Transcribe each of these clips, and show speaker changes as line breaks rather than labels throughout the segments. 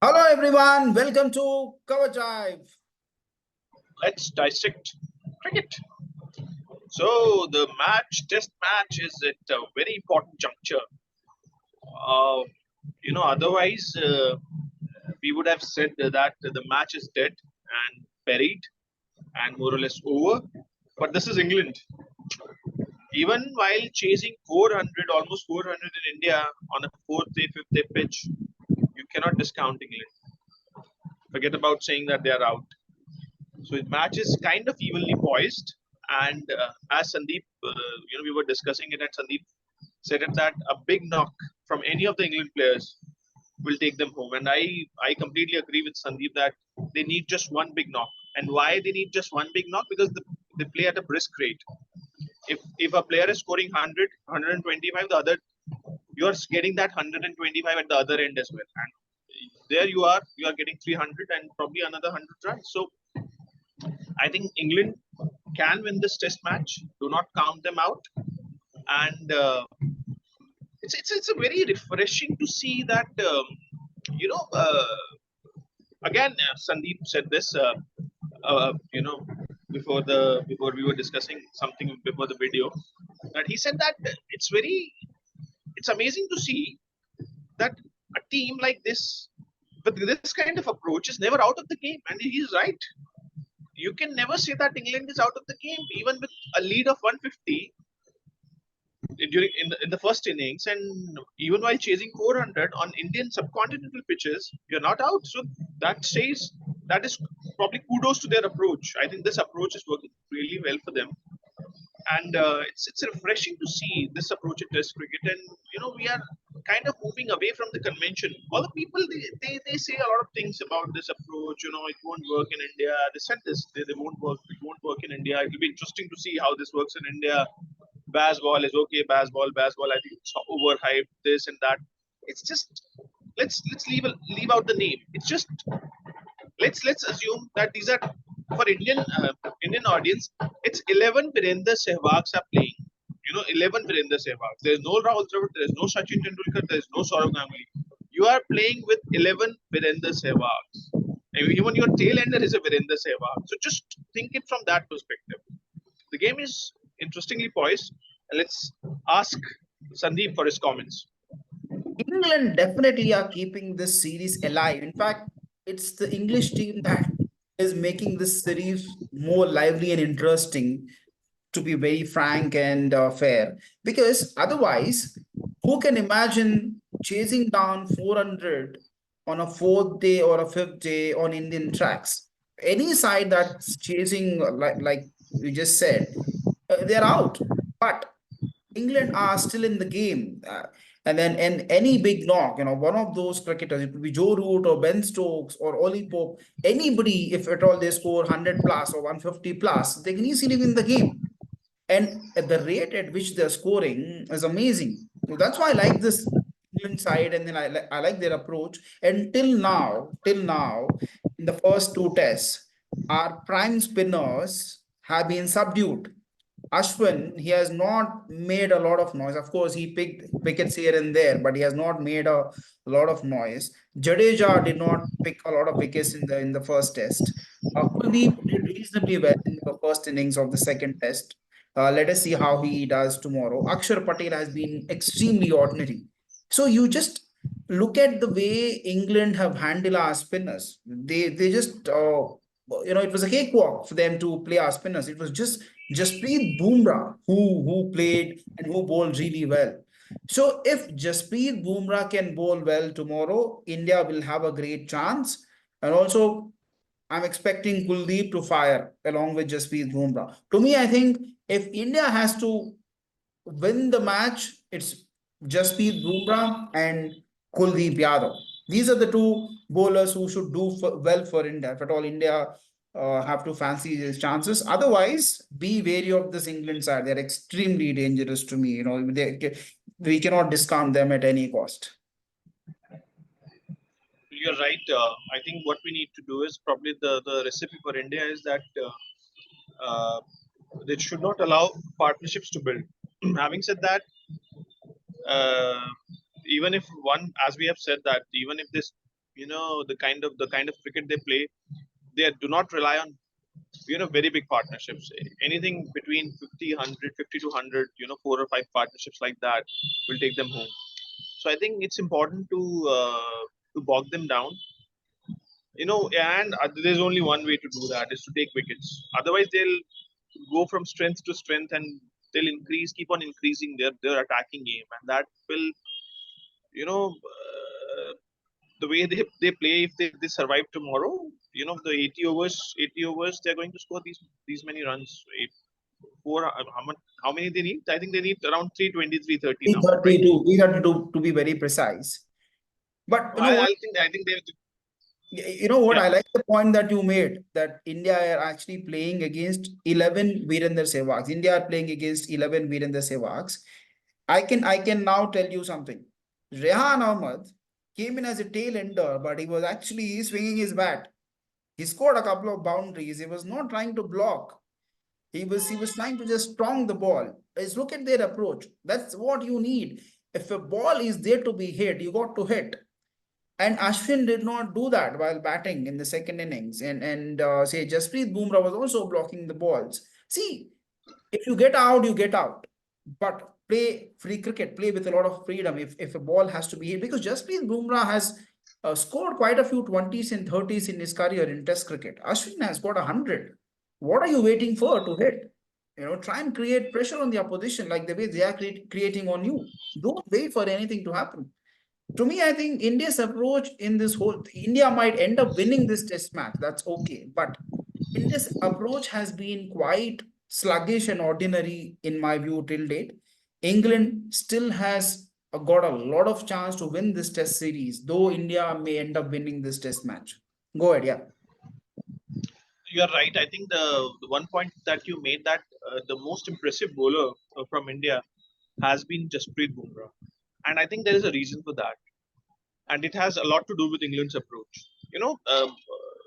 Hello everyone, welcome to Cover Drive.
Let's dissect cricket. So the test match, is at a very important juncture. Uh, Otherwise we would have said that the match is dead and buried and more or less over. But this is England. Even while chasing 400, almost 400 in India on a fourth day, fifth day pitch, you cannot discount England. Forget about saying that they are out. So the match is kind of evenly poised, and as Sandeep, we were discussing it, and Sandeep said it that a big knock from any of the England players will take them home, and I completely agree with Sandeep that they need just one big knock. And why they need just one big knock? Because they play at a brisk rate. If a player is scoring 100, 125, the other you are getting that 125 at the other end as well, and there you are getting 300 and probably another 100 runs. So I think England can win this test match. Do not count them out. And it's a very refreshing to see that you know again Sandeep said this before we were discussing something before the video, that he said that it's amazing to see that a team like this with this kind of approach is never out of the game, and he's right. You can never say that England is out of the game, even with a lead of 150 in the first innings, and even while chasing 400 on Indian subcontinental pitches, you're not out. So that is probably kudos to their approach. I think this approach is working really well for them, and it's refreshing to see this approach in Test cricket. And we are kind of moving away from the convention. All the people they say a lot of things about this approach. It won't work in India. They said this. They won't work. It won't work in India. It will be interesting to see how this works in India. Basball is okay. Basball. I think it's overhyped. This and that. It's just let's leave out the name. It's just let's assume that these are for Indian audience. It's 11 Virender Sehwags are playing. 11 Virender Sehwags. There is no Rahul Dravid. There is no Sachin Tendulkar. There is no Saurav Ganguly. You are playing with 11 Virender Sehwags. Even your tail ender is a Virender Sehwag. So just think it from that perspective. The game is interestingly poised. And let's ask Sandeep for his comments.
England definitely are keeping this series alive. In fact, it's the English team that is making this series more lively and interesting, to be very frank and fair. Because otherwise, who can imagine chasing down 400 on a fourth day or a fifth day on Indian tracks? Any side that's chasing, like you just said, they're out. But England are still in the game. And then any big knock, one of those cricketers, it could be Joe Root or Ben Stokes or Ollie Pope, anybody, if at all they score 100 plus or 150 plus, they can easily win the game. And at the rate at which they're scoring is amazing. So that's why I like this England side, and then I like their approach. And till now, in the first two tests, our prime spinners have been subdued. Ashwin, he has not made a lot of noise. Of course, he picked wickets here and there, but he has not made a lot of noise. Jadeja did not pick a lot of wickets in the first test. Kuldeep did reasonably well in the first innings of the second test. Let us see how he does tomorrow. Akshar Patel has been extremely ordinary. So you just look at the way England have handled our spinners. They just it was a cakewalk for them to play our spinners. It was just Jasprit Bumrah who played and who bowled really well. So if Jasprit Bumrah can bowl well tomorrow, India will have a great chance. And also, I'm expecting Kuldeep to fire along with Jasprit Bumrah. To me, I think if India has to win the match, it's Jasprit Bumrah and Kuldeep Yadav. These are the two bowlers who should do well for India. If at all India have to fancy his chances. Otherwise, be wary of this England side. They're extremely dangerous to me. We cannot discount them at any cost.
You're right. I think what we need to do is probably the recipe for India is that they should not allow partnerships to build. Having said that, uh, even if one, as we have said that, even if this the kind of cricket they play, they do not rely on very big partnerships. Anything between 50 100 50 to 100, four or five partnerships like that will take them home. So I think it's important to bog them down, and there's only one way to do that is to take wickets. Otherwise they'll go from strength to strength, and they'll keep on increasing their attacking game, and that will, the way they play, if they survive tomorrow, the 80 overs they're going to score these many runs. Four, how many they need? I think they need around 320, 330 now, right?
332, 332 to be very precise. But you know what?
I think they.
You know what?
Yeah.
I like the point that you made that India are actually playing against 11 Virender Sehwags. India are playing against 11 Virender Sehwags. I can now tell you something. Rehan Ahmed came in as a tail ender, but he was actually swinging his bat. He scored a couple of boundaries. He was not trying to block. He was trying to just strong the ball. Just look at their approach. That's what you need. If a ball is there to be hit, you got to hit. And Ashwin did not do that while batting in the second innings. And say Jasprit Bumrah was also blocking the balls. See, if you get out, you get out. But play free cricket, play with a lot of freedom if a ball has to be hit. Because Jasprit Bumrah has scored quite a few 20s and 30s in his career in Test cricket. Ashwin has got 100. What are you waiting for to hit? Try and create pressure on the opposition like the way they are creating on you. Don't wait for anything to happen. To me, I think India's approach in this whole India might end up winning this test match. That's okay. But India's approach has been quite sluggish and ordinary in my view till date. England still has got a lot of chance to win this test series, though India may end up winning this test match. Go ahead, yeah.
You're right. I think the one point that you made, that the most impressive bowler from India has been Jasprit Bumrah, and I think there is a reason for that, and it has a lot to do with England's approach. A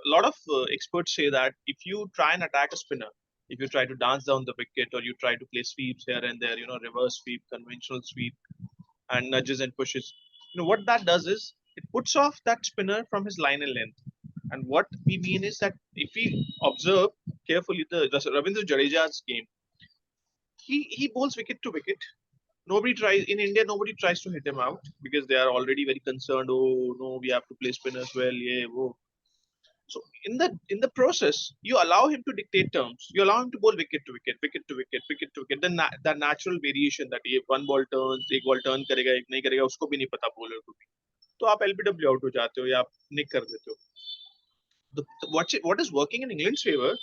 lot of experts say that if you try and attack a spinner, if you try to dance down the wicket, or you try to play sweeps here and there, reverse sweep, conventional sweep, and nudges and pushes, what that does is it puts off that spinner from his line and length. And what we mean is that if we observe carefully the Ravindra Jadeja's game, he bowls wicket to wicket. Nobody tries in India. Nobody tries to hit him out because they are already very concerned. Oh no, we have to play spinners well. Yeah, whoa. So in the process, you allow him to dictate terms. You allow him to bowl wicket to wicket, wicket to wicket, wicket to wicket. Then the natural variation that ये one ball turns, एक ball turn करेगा, एक नहीं करेगा, उसको भी नहीं पता bowler को भी. तो आप LBW out हो जाते हो या आप nick कर देते हो. What is working in England's favor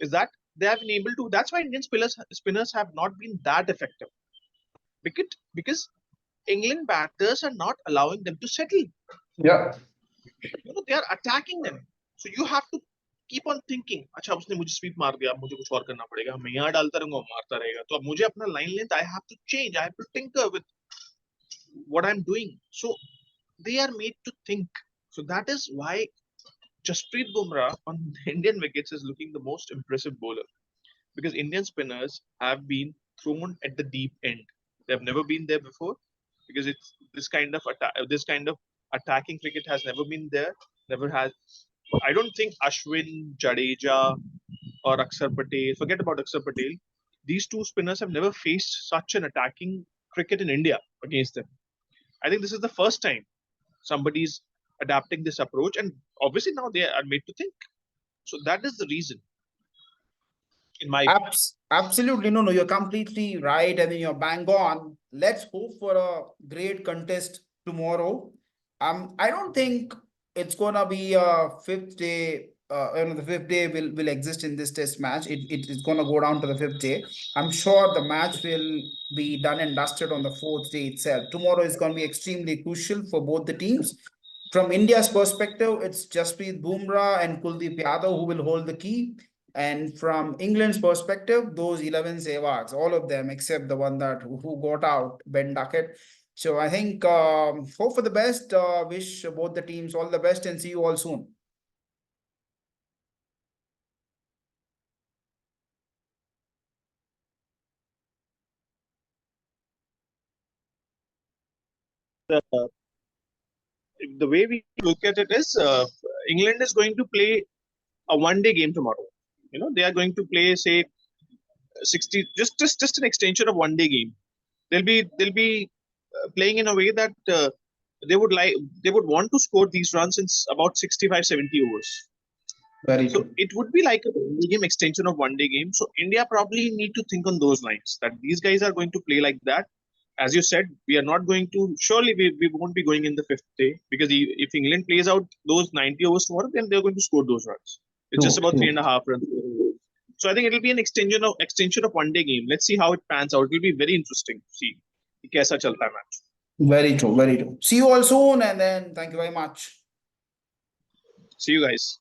is that they have been able to. That's why Indian spinners have not been that effective. Because England batters are not allowing them to settle.
Yeah.
They are attacking them. So you have to keep on thinking. अच्छा उसने मुझे SVEEP मार दिया, अब मुझे कुछ और करना पड़ेगा. मैं यहाँ डालता रहूंगा, मारता रहेगा. तो अब मुझे अपना line length, I have to change. I have to tinker with what I'm doing. So they are made to think. So that is why Jasprit Bumrah on Indian wickets is looking the most impressive bowler, because Indian spinners have been thrown at the deep end. They have never been there before, because it's this kind of attacking cricket has never been there. Never has. I don't think Ashwin, Jadeja, or Akshar Patel. Forget about Akshar Patel. These two spinners have never faced such an attacking cricket in India against them. I think this is the first time somebody's adapting this approach, and obviously now they are made to think. So that is the reason, in my view.
Absolutely. No, you're completely right. I mean, you're bang on. Let's hope for a great contest tomorrow. I don't think it's gonna be a fifth day. The fifth day will exist in this test match. It's gonna go down to the fifth day. I'm sure the match will be done and dusted on the fourth day itself. Tomorrow is gonna be extremely crucial for both the teams. From India's perspective, it's Jasprit Bumrah and Kuldeep Yadav who will hold the key. And from England's perspective, those 11 Sehwags, all of them except the one that who got out, Ben Duckett. So I think hope for the best. Wish both the teams all the best and see you all soon.
the way we look at it is England is going to play a one-day game tomorrow. They are going to play, say, 60, just an extension of one-day game. They'll be playing in a way that they would want to score these runs in about 65, 70 overs.
Very
So
true.
it would be like a one-day game extension of one-day game. So India probably need to think on those lines that these guys are going to play like that. As you said, we are not going to. Surely we won't be going in the fifth day, because if England plays out those 90 overs tomorrow, then they're going to score those runs. It's just
True,
about
true.
3.5 runs. So I think it'll be an extension of one-day game. Let's see how it pans out. It will be very interesting to see कि कैसा चलता है match.
Very true, very true. See you all soon, and then thank you very much.
See you guys.